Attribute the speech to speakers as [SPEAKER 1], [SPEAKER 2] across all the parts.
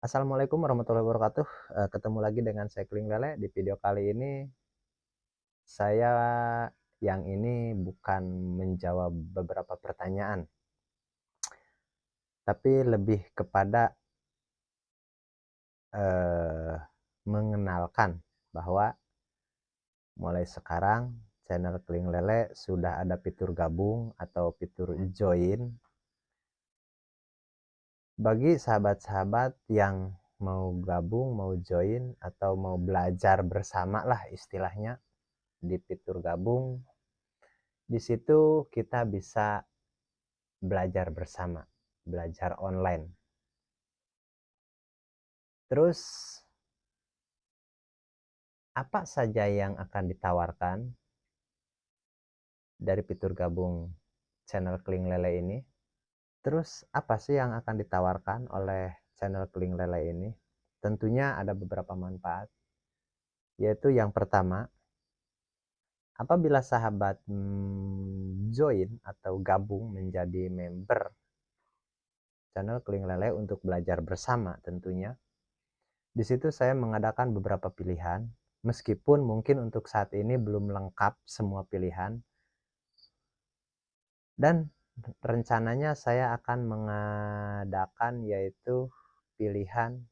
[SPEAKER 1] Assalamualaikum warahmatullahi wabarakatuh. Ketemu lagi dengan saya Kling Lele. Di video kali ini saya yang ini bukan menjawab beberapa pertanyaan, tapi lebih kepada eh, mengenalkan bahwa mulai sekarang channel Kling Lele sudah ada fitur gabung atau fitur join bagi sahabat-sahabat yang mau gabung, mau join atau mau belajar bersama lah istilahnya di fitur gabung. Di situ kita bisa belajar bersama, belajar online. Terus apa saja yang akan ditawarkan dari fitur gabung channel Kling Lele ini? Terus apa sih yang akan ditawarkan oleh channel Kling Lele ini? Tentunya ada beberapa manfaat, yaitu yang pertama, apabila sahabat join atau gabung menjadi member channel Kling Lele untuk belajar bersama tentunya. Di situ saya mengadakan beberapa pilihan, meskipun mungkin untuk saat ini belum lengkap semua pilihan, dan rencananya saya akan mengadakan yaitu pilihan,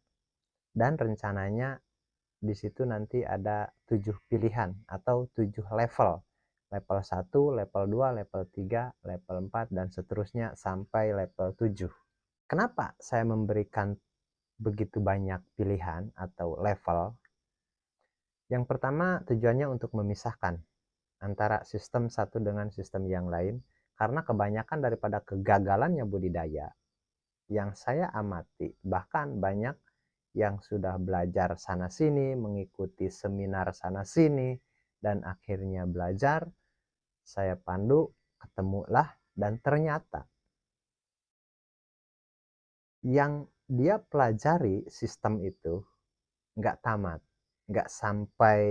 [SPEAKER 1] dan rencananya di situ nanti ada 7 pilihan atau 7 level. Level 1, level 2, level 3, level 4, dan seterusnya sampai level 7. Kenapa saya memberikan begitu banyak pilihan atau level? Yang pertama, tujuannya untuk memisahkan antara sistem satu dengan sistem yang lain, karena kebanyakan daripada kegagalannya budidaya yang saya amati, bahkan banyak yang sudah belajar sana-sini, mengikuti seminar sana-sini, dan akhirnya belajar, saya pandu, ketemulah, dan ternyata yang dia pelajari sistem itu nggak tamat, nggak sampai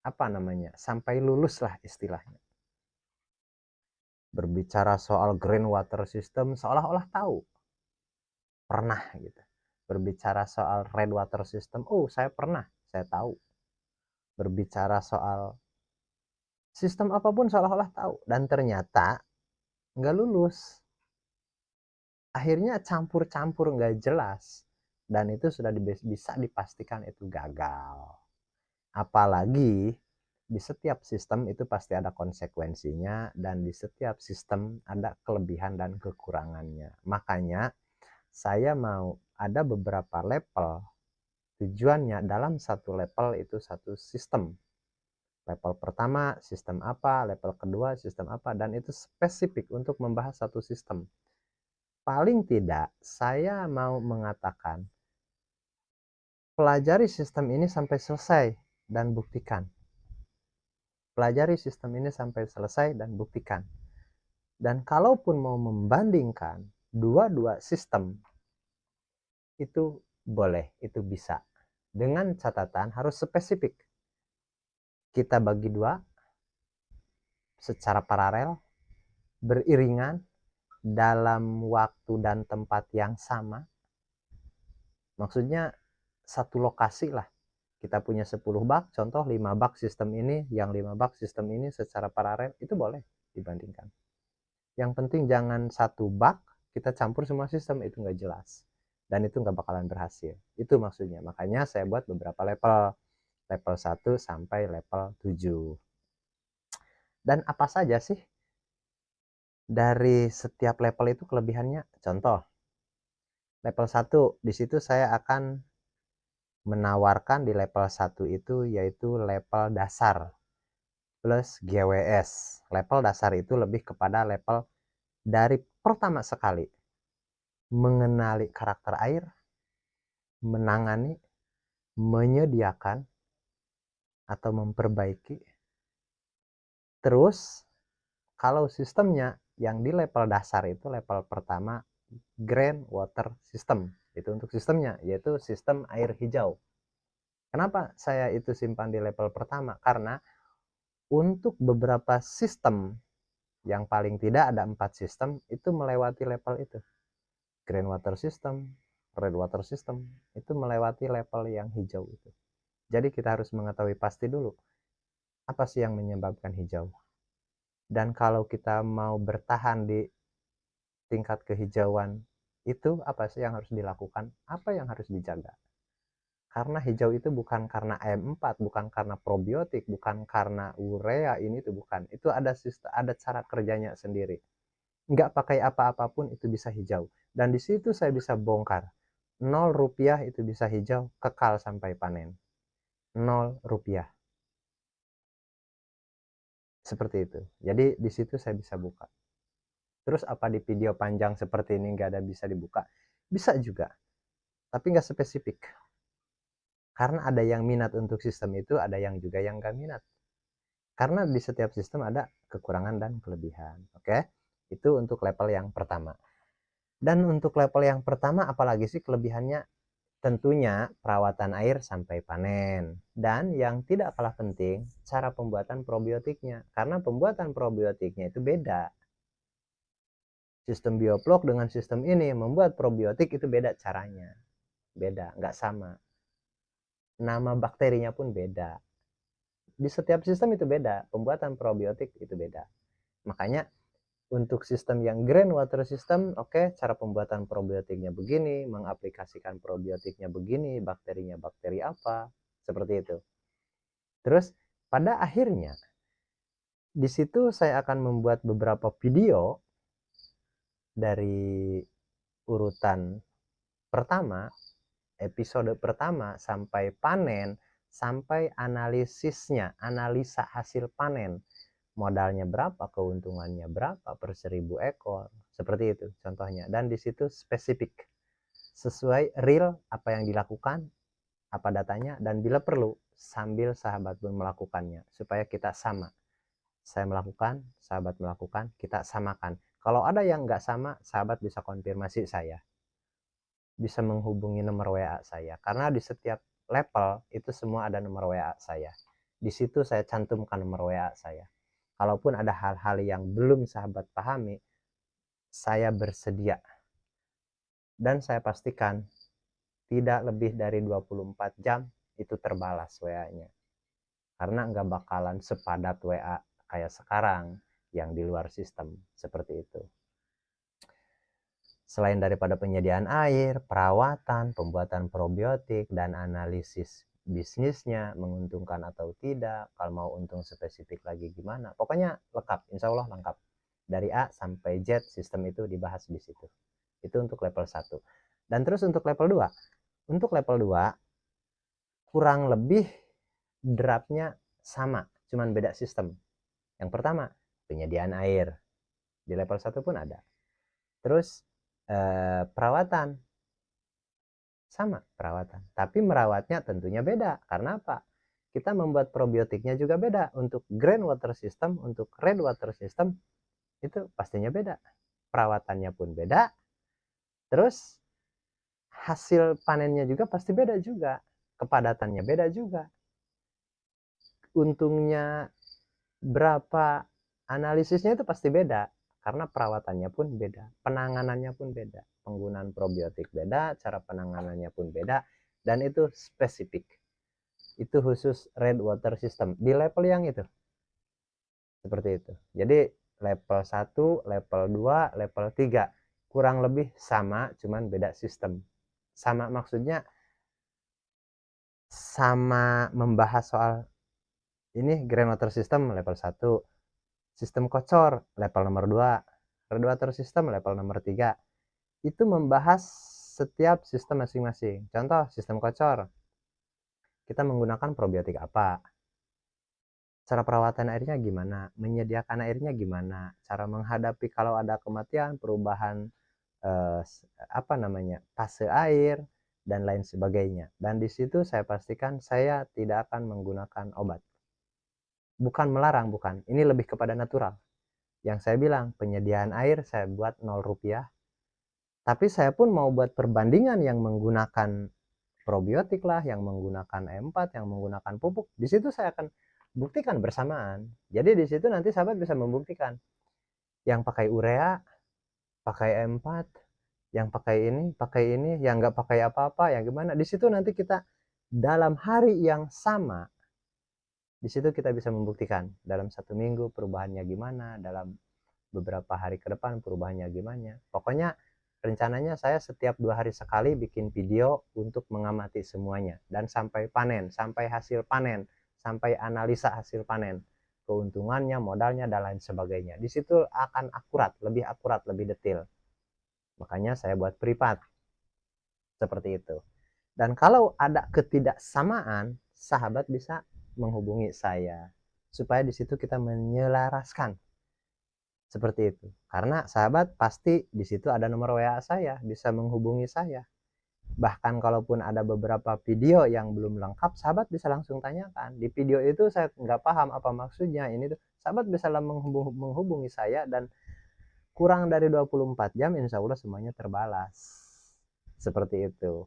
[SPEAKER 1] apa namanya, sampai lulus lah istilahnya. Berbicara soal green water system seolah-olah tahu, pernah gitu. Berbicara soal red water system, oh saya pernah, saya tahu. Berbicara soal sistem apapun seolah-olah tahu, dan ternyata nggak lulus. Akhirnya campur-campur nggak jelas, dan itu sudah bisa dipastikan itu gagal. Apalagi di setiap sistem itu pasti ada konsekuensinya, dan di setiap sistem ada kelebihan dan kekurangannya. Makanya saya mau ada beberapa level. Tujuannya dalam satu level itu satu sistem. Level pertama sistem apa, level kedua sistem apa, dan itu spesifik untuk membahas satu sistem. Paling tidak saya mau mengatakan, pelajari sistem ini sampai selesai dan buktikan. Pelajari sistem ini sampai selesai dan buktikan. Dan kalaupun mau membandingkan dua-dua sistem, itu boleh, itu bisa. Dengan catatan harus spesifik. Kita bagi dua secara paralel, beriringan, dalam waktu dan tempat yang sama. Maksudnya satu lokasi lah. Kita punya 10 bak, contoh 5 bak sistem ini, yang 5 bak sistem ini secara paralel, itu boleh dibandingkan. Yang penting jangan satu bak kita campur semua sistem, itu nggak jelas. Dan itu nggak bakalan berhasil. Itu maksudnya. Makanya saya buat beberapa level. Level 1 sampai level 7. Dan apa saja sih dari setiap level itu kelebihannya? Contoh, level 1, di situ saya akan menawarkan di level 1 itu yaitu level dasar plus GWS. Level dasar itu lebih kepada level dari pertama sekali mengenali karakter air, menangani, menyediakan atau memperbaiki. Terus kalau sistemnya yang di level dasar itu level pertama Green Water System, itu untuk sistemnya, yaitu sistem air hijau. Kenapa saya itu simpan di level pertama? Karena untuk beberapa sistem, yang paling tidak ada 4 sistem, itu melewati level itu. Green Water System, red water system itu melewati level yang hijau itu. Jadi kita harus mengetahui pasti dulu apa sih yang menyebabkan hijau. Dan kalau kita mau bertahan di tingkat kehijauan itu, apa sih yang harus dilakukan? Apa yang harus dijaga? Karena hijau itu bukan karena AM4, bukan karena probiotik, bukan karena urea, ini tuh bukan. Itu ada cara kerjanya sendiri. Nggak pakai apa-apapun itu bisa hijau. Dan di situ saya bisa bongkar. 0 rupiah itu bisa hijau, kekal sampai panen. 0 rupiah. Seperti itu. Jadi di situ saya bisa buka. Terus apa di video panjang seperti ini nggak ada bisa dibuka? Bisa juga. Tapi nggak spesifik. Karena ada yang minat untuk sistem itu, ada yang juga yang nggak minat. Karena di setiap sistem ada kekurangan dan kelebihan. Oke? Itu untuk level yang pertama. Dan untuk level yang pertama apalagi sih kelebihannya? Tentunya perawatan air sampai panen. Dan yang tidak kalah penting, cara pembuatan probiotiknya. Karena pembuatan probiotiknya itu beda. Sistem bioblok dengan sistem ini membuat probiotik itu beda caranya. Beda, nggak sama. Nama bakterinya pun beda. Di setiap sistem itu beda. Pembuatan probiotik itu beda. Makanya untuk sistem yang green water system, oke, cara pembuatan probiotiknya begini, mengaplikasikan probiotiknya begini, bakterinya bakteri apa, seperti itu. Terus pada akhirnya di situ saya akan membuat beberapa video dari urutan pertama, episode pertama sampai panen, sampai analisisnya, analisa hasil panen. Modalnya berapa, keuntungannya berapa per 1000 ekor, seperti itu contohnya. Dan di situ spesifik, sesuai real apa yang dilakukan, apa datanya, dan bila perlu sambil sahabat pun melakukannya supaya kita sama. Saya melakukan, sahabat melakukan, kita samakan. Kalau ada yang nggak sama, sahabat bisa konfirmasi saya, bisa menghubungi nomor WA saya, karena di setiap level itu semua ada nomor WA saya. Di situ saya cantumkan nomor WA saya. Kalaupun ada hal-hal yang belum sahabat pahami, saya bersedia. Dan saya pastikan tidak lebih dari 24 jam itu terbalas WA-nya. Karena nggak bakalan sepadat WA kayak sekarang yang di luar sistem. Seperti itu. Selain daripada penyediaan air, perawatan, pembuatan probiotik, dan analisis bisnisnya menguntungkan atau tidak, kalau mau untung spesifik lagi gimana, pokoknya lengkap, insya Allah lengkap. Dari A sampai Z sistem itu dibahas di situ. Itu untuk level 1. Dan terus untuk level 2. Untuk level 2 kurang lebih draftnya sama, cuman beda sistem. Yang pertama, penyediaan air. Di level 1 pun ada. Terus perawatan sama, perawatan, tapi merawatnya tentunya beda. Karena apa? Kita membuat probiotiknya juga beda. Untuk green water system, untuk red water system itu pastinya beda, perawatannya pun beda, terus hasil panennya juga pasti beda juga, kepadatannya beda juga, untungnya berapa, analisisnya itu pasti beda. Karena perawatannya pun beda, penanganannya pun beda, penggunaan probiotik beda, cara penanganannya pun beda, dan itu spesifik. Itu khusus red water system di level yang itu. Seperti itu. Jadi level 1, level 2, level 3 kurang lebih sama, cuman beda sistem. Sama maksudnya sama membahas soal ini green water system level 1, sistem kocor level nomor 2, red water system level nomor 3. Itu membahas setiap sistem masing-masing. Contoh sistem kocor, kita menggunakan probiotik apa, cara perawatan airnya gimana, menyediakan airnya gimana, cara menghadapi kalau ada kematian, perubahan fase air dan lain sebagainya. Dan di situ saya pastikan saya tidak akan menggunakan obat. Bukan melarang, bukan. Ini lebih kepada natural. Yang saya bilang, penyediaan air saya buat 0 rupiah. Tapi saya pun mau buat perbandingan yang menggunakan probiotik lah, yang menggunakan E4, yang menggunakan pupuk. Di situ saya akan buktikan bersamaan. Jadi di situ nanti sahabat bisa membuktikan. Yang pakai urea, pakai E4, yang pakai ini, yang nggak pakai apa-apa, yang gimana. Di situ nanti kita dalam hari yang sama, di situ kita bisa membuktikan dalam 1 minggu perubahannya gimana, dalam beberapa hari ke depan perubahannya gimana. Pokoknya rencananya saya setiap 2 hari sekali bikin video untuk mengamati semuanya, dan sampai panen, sampai hasil panen, sampai analisa hasil panen, keuntungannya, modalnya, dan lain sebagainya. Di situ akan akurat, lebih detail. Makanya saya buat privat seperti itu. Dan kalau ada ketidaksamaan, sahabat bisa menghubungi saya supaya di situ kita menyelaraskan seperti itu. Karena sahabat pasti di situ ada nomor WA saya, bisa menghubungi saya. Bahkan kalaupun ada beberapa video yang belum lengkap, sahabat bisa langsung tanyakan. Di video itu saya nggak paham apa maksudnya ini tuh, sahabat bisa menghubungi saya, dan kurang dari 24 jam insya Allah semuanya terbalas. Seperti itu.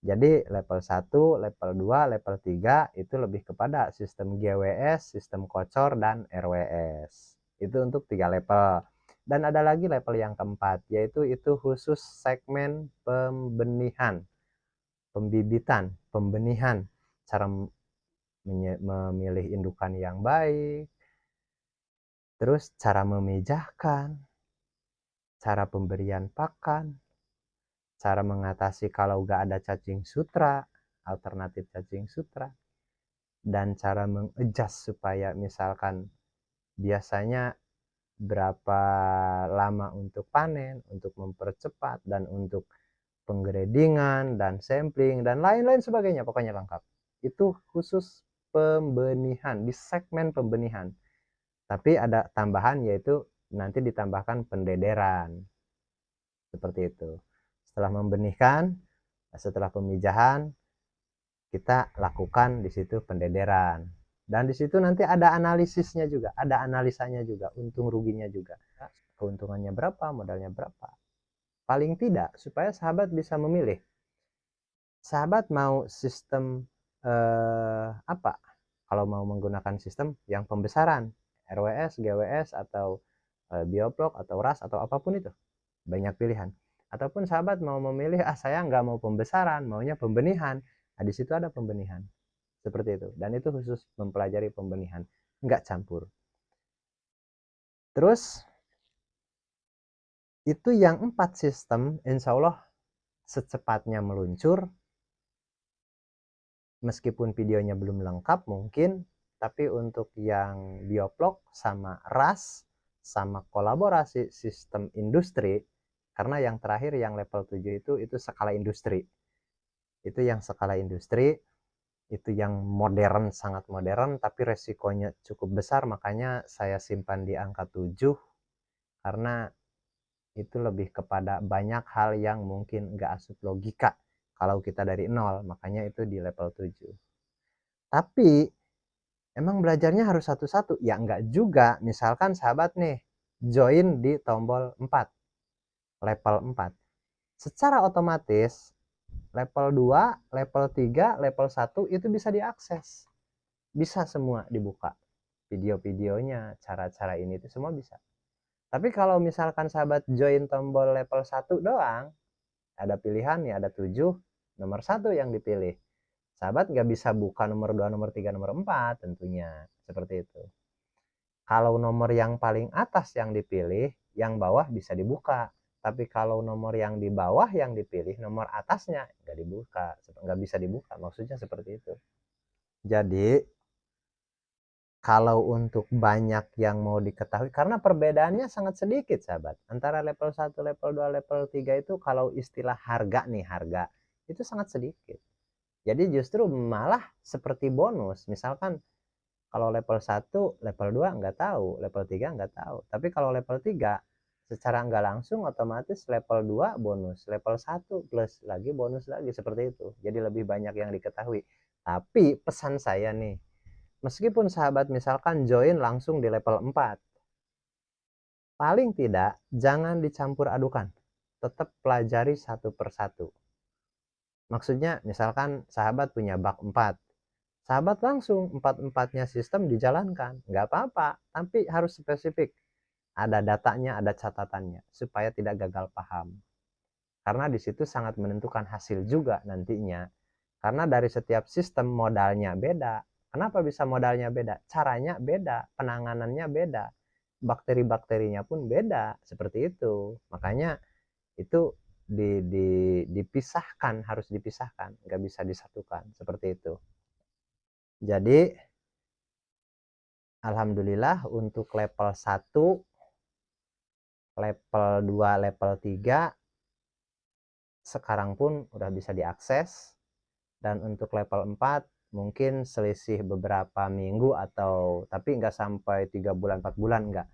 [SPEAKER 1] Jadi level 1, level 2, level 3 itu lebih kepada sistem GWS, sistem kocor, dan RWS. Itu untuk 3 level. Dan ada lagi level yang keempat, yaitu itu khusus segmen pembenihan, pembibitan, pembenihan, cara memilih indukan yang baik, terus cara memijahkan, cara pemberian pakan, cara mengatasi kalau nggak ada cacing sutra, alternatif cacing sutra, dan cara mengadjust supaya misalkan biasanya berapa lama untuk panen, untuk mempercepat, dan untuk penggradingan, dan sampling, dan lain-lain sebagainya, pokoknya lengkap. Itu khusus pembenihan, di segmen pembenihan. Tapi ada tambahan, yaitu nanti ditambahkan pendederan. Seperti itu. Setelah membenihkan, setelah pemijahan, kita lakukan di situ pendederan. Dan di situ nanti ada analisisnya juga, ada analisanya juga, untung ruginya juga. Keuntungannya berapa, modalnya berapa. Paling tidak supaya sahabat bisa memilih. Sahabat mau sistem apa? Kalau mau menggunakan sistem yang pembesaran, RWS, GWS, atau bioblok, atau RAS, atau apapun itu. Banyak pilihan. Ataupun sahabat mau memilih, saya nggak mau pembesaran, maunya pembenihan. Nah, di situ ada pembenihan. Seperti itu. Dan itu khusus mempelajari pembenihan. Nggak campur. Terus, itu yang 4 sistem, insya Allah secepatnya meluncur. Meskipun videonya belum lengkap mungkin, tapi untuk yang bioblok sama RAS, sama kolaborasi sistem industri, karena yang terakhir yang level 7 itu skala industri. Itu yang skala industri, itu yang modern, sangat modern, tapi resikonya cukup besar, makanya saya simpan di angka 7, karena itu lebih kepada banyak hal yang mungkin nggak asup logika kalau kita dari nol, makanya itu di level 7. Tapi emang belajarnya harus satu-satu? Ya enggak juga. Misalkan sahabat nih join di tombol 4, level 4. Secara otomatis level 2, level 3, level 1 itu bisa diakses. Bisa semua dibuka. Video-videonya, cara-cara ini itu semua bisa. Tapi kalau misalkan sahabat join tombol level 1 doang, ada pilihan nih, ada 7, nomor 1 yang dipilih. Sahabat nggak bisa buka nomor 2, nomor 3, nomor 4 tentunya. Seperti itu. Kalau nomor yang paling atas yang dipilih, yang bawah bisa dibuka. Tapi kalau nomor yang di bawah yang dipilih, nomor atasnya nggak dibuka, nggak bisa dibuka. Maksudnya seperti itu. Jadi kalau untuk banyak yang mau diketahui, karena perbedaannya sangat sedikit sahabat, antara level 1, level 2, level 3 itu kalau istilah harga nih, harga itu sangat sedikit. Jadi justru malah seperti bonus. Misalkan kalau level 1, level 2 nggak tahu, level 3 nggak tahu. Tapi kalau level 3 secara nggak langsung otomatis level 2 bonus, level 1 plus lagi bonus lagi, seperti itu. Jadi lebih banyak yang diketahui. Tapi pesan saya nih, meskipun sahabat misalkan join langsung di level 4, paling tidak jangan dicampur adukan. Tetap pelajari satu persatu. Maksudnya misalkan sahabat punya bak 4, sahabat langsung 4-4-nya sistem dijalankan. Nggak apa-apa, tapi harus spesifik. Ada datanya, ada catatannya, supaya tidak gagal paham. karena di situ sangat menentukan hasil juga nantinya. Karena dari setiap sistem modalnya beda. Kenapa bisa modalnya beda? Caranya beda, penanganannya beda, bakteri-bakterinya pun beda, seperti itu. Makanya itu dipisahkan, harus dipisahkan, nggak bisa disatukan, seperti itu. Jadi alhamdulillah untuk level 1, level 2, level 3 sekarang pun udah bisa diakses. Dan untuk level 4 mungkin selisih beberapa minggu, atau tapi nggak sampai 3 bulan 4 bulan, nggak,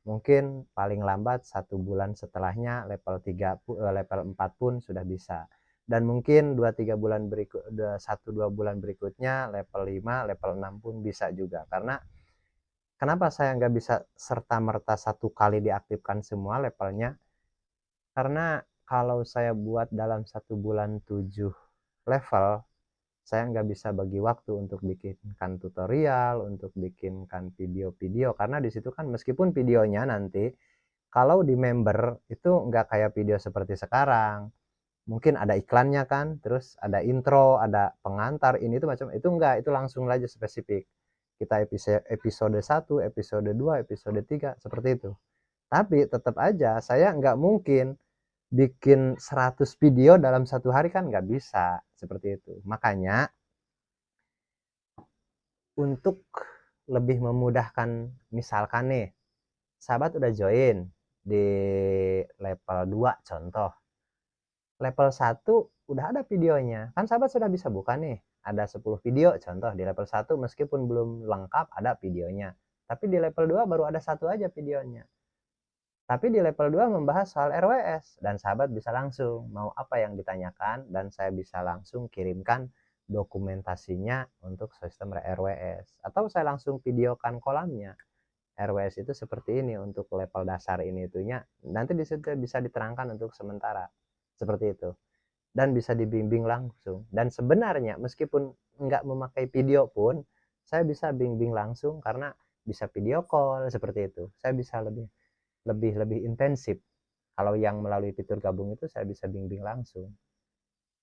[SPEAKER 1] mungkin paling lambat 1 bulan setelahnya level 3 level 4 pun sudah bisa. Dan mungkin 2-3 bulan berikut, 1-2 bulan berikutnya level 5 level 6 pun bisa juga. Karena kenapa saya nggak bisa serta-merta satu kali diaktifkan semua levelnya? Karena kalau saya buat dalam 1 bulan 7 level, saya nggak bisa bagi waktu untuk bikinkan tutorial, untuk bikinkan video-video. Karena di situ kan meskipun videonya nanti kalau di member itu nggak kayak video seperti sekarang, mungkin ada iklannya kan, terus ada intro, ada pengantar, ini tuh macam itu, enggak, itu langsung aja spesifik. Kita episode 1, episode 2, episode 3, seperti itu. Tapi tetap aja saya nggak mungkin bikin 100 video dalam 1 hari, kan nggak bisa, seperti itu. Makanya untuk lebih memudahkan, misalkan nih, sahabat udah join di level 2 contoh. Level 1 udah ada videonya. Kan sahabat sudah bisa buka nih, ada 10 video contoh di level 1, meskipun belum lengkap ada videonya. Tapi di level 2 baru ada 1 aja videonya. Tapi di level 2 membahas soal RWS, dan sahabat bisa langsung mau apa yang ditanyakan, dan saya bisa langsung kirimkan dokumentasinya untuk sistem RWS. Atau saya langsung videokan kolamnya. RWS itu seperti ini untuk level dasar ini itunya. Nanti di situ bisa diterangkan untuk sementara. Seperti itu. Dan bisa dibimbing langsung. Dan sebenarnya meskipun nggak memakai video pun, saya bisa bimbing langsung karena bisa video call seperti itu. Saya bisa lebih intensif. Kalau yang melalui fitur gabung itu saya bisa bimbing langsung.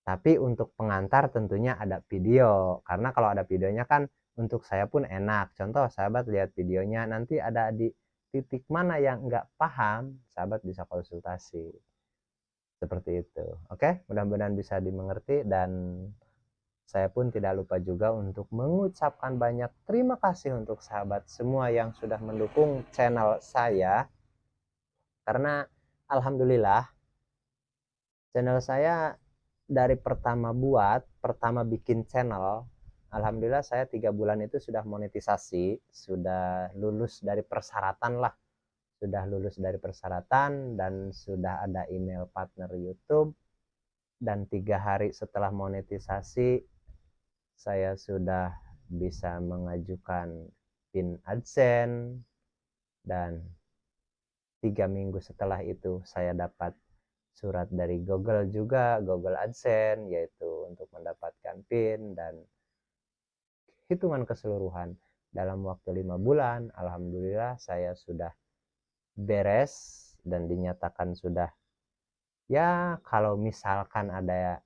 [SPEAKER 1] Tapi untuk pengantar tentunya ada video, karena kalau ada videonya kan untuk saya pun enak. Contoh sahabat lihat videonya, nanti ada di titik mana yang nggak paham, sahabat bisa konsultasi. Seperti itu. Oke, mudah-mudahan bisa dimengerti, dan saya pun tidak lupa juga untuk mengucapkan banyak terima kasih untuk sahabat semua yang sudah mendukung channel saya. Karena alhamdulillah channel saya dari pertama bikin channel, alhamdulillah saya 3 bulan itu sudah monetisasi, sudah lulus dari persyaratan lah. Sudah lulus dari persyaratan dan sudah ada email partner YouTube. Dan 3 hari setelah monetisasi, saya sudah bisa mengajukan PIN AdSense, dan 3 minggu setelah itu saya dapat surat dari Google juga, Google AdSense, yaitu untuk mendapatkan PIN. Dan hitungan keseluruhan dalam waktu 5 bulan, alhamdulillah saya sudah beres dan dinyatakan sudah, ya kalau misalkan ada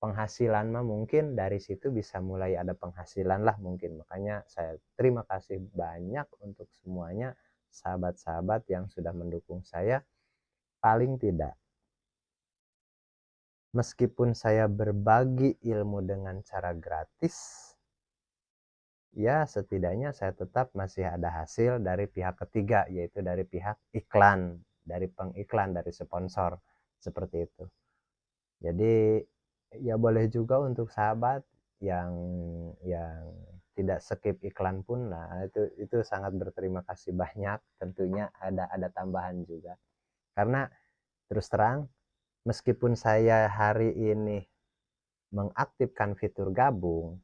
[SPEAKER 1] penghasilan mah mungkin dari situ bisa mulai ada penghasilan lah mungkin. Makanya saya terima kasih banyak untuk semuanya sahabat-sahabat yang sudah mendukung saya. Paling tidak, meskipun saya berbagi ilmu dengan cara gratis, ya setidaknya saya tetap masih ada hasil dari pihak ketiga, yaitu dari pihak iklan, dari pengiklan, dari sponsor, seperti itu. Jadi ya boleh juga untuk sahabat yang tidak skip iklan pun, nah itu sangat berterima kasih banyak. Tentunya ada tambahan juga, karena terus terang, meskipun saya hari ini mengaktifkan fitur gabung,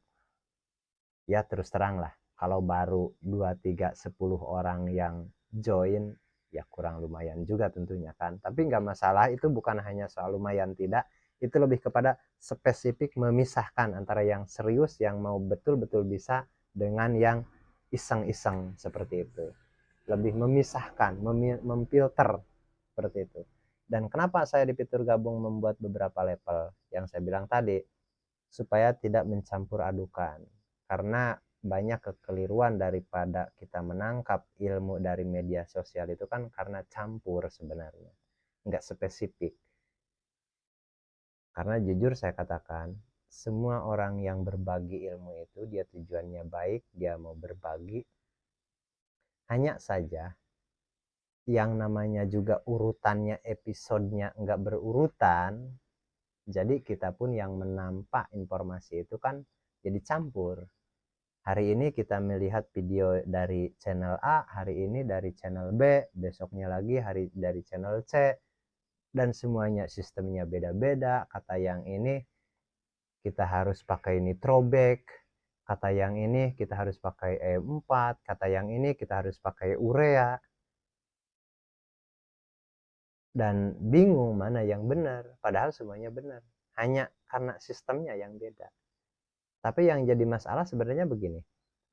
[SPEAKER 1] ya terus terang lah, kalau baru 2, 3, 10 orang yang join, ya kurang lumayan juga tentunya kan. Tapi nggak masalah, itu bukan hanya soal lumayan tidak, itu lebih kepada spesifik memisahkan antara yang serius, yang mau betul-betul bisa, dengan yang iseng-iseng seperti itu. Lebih memisahkan, memfilter seperti itu. Dan kenapa saya di Fitur Gabung membuat beberapa level yang saya bilang tadi, supaya tidak mencampur adukan, karena banyak kekeliruan daripada kita menangkap ilmu dari media sosial itu kan karena campur sebenarnya, nggak spesifik. Karena jujur saya katakan, semua orang yang berbagi ilmu itu dia tujuannya baik, dia mau berbagi. Hanya saja yang namanya juga urutannya, episodenya nggak berurutan, jadi kita pun yang menampak informasi itu kan jadi campur. Hari ini kita melihat video dari channel A, hari ini dari channel B, besoknya lagi dari channel C, dan semuanya sistemnya beda-beda. Kata yang ini kita harus pakai nitrobek, kata yang ini kita harus pakai E4, kata yang ini kita harus pakai urea, dan bingung mana yang benar, padahal semuanya benar, hanya karena sistemnya yang beda. Tapi yang jadi masalah sebenarnya begini,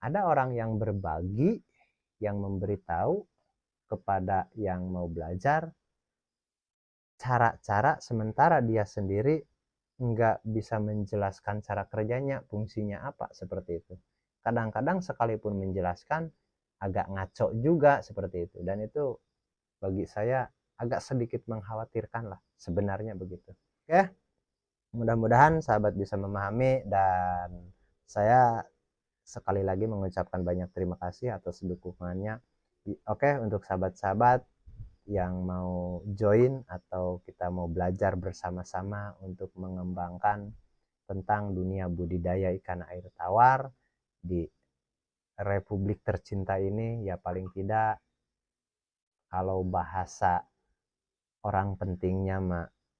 [SPEAKER 1] ada orang yang berbagi, yang memberitahu kepada yang mau belajar cara-cara, sementara dia sendiri nggak bisa menjelaskan cara kerjanya, fungsinya apa, seperti itu. Kadang-kadang sekalipun menjelaskan agak ngaco juga seperti itu, dan itu bagi saya agak sedikit mengkhawatirkan lah sebenarnya begitu. Oke, mudah-mudahan sahabat bisa memahami, dan saya sekali lagi mengucapkan banyak terima kasih atas dukungannya. Oke, untuk sahabat-sahabat yang mau join atau kita mau belajar bersama-sama untuk mengembangkan tentang dunia budidaya ikan air tawar di Republik tercinta ini, ya paling tidak kalau bahasa orang pentingnya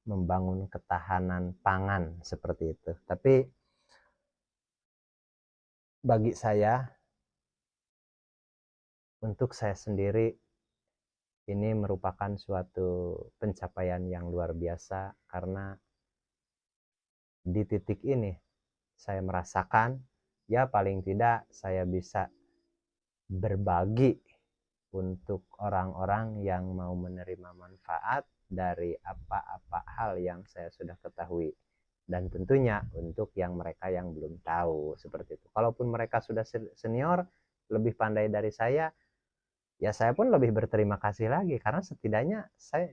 [SPEAKER 1] membangun ketahanan pangan seperti itu. Tapi bagi saya, untuk saya sendiri, ini merupakan suatu pencapaian yang luar biasa, karena di titik ini saya merasakan, ya paling tidak saya bisa berbagi untuk orang-orang yang mau menerima manfaat dari apa-apa hal yang saya sudah ketahui, dan tentunya untuk yang mereka yang belum tahu seperti itu. Kalaupun mereka sudah senior, lebih pandai dari saya, ya saya pun lebih berterima kasih lagi, karena setidaknya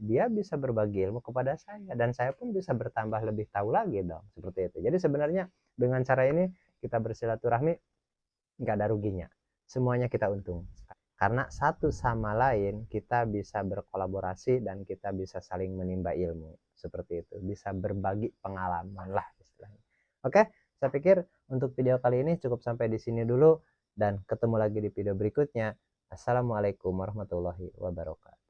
[SPEAKER 1] dia bisa berbagi ilmu kepada saya, dan saya pun bisa bertambah lebih tahu lagi dong, seperti itu. Jadi sebenarnya dengan cara ini kita bersilaturahmi nggak ada ruginya, semuanya kita untung, karena satu sama lain kita bisa berkolaborasi dan kita bisa saling menimba ilmu, seperti itu, bisa berbagi pengalaman lah istilahnya. Oke, saya pikir untuk video kali ini cukup sampai di sini dulu, dan ketemu lagi di video berikutnya. Assalamualaikum warahmatullahi wabarakatuh.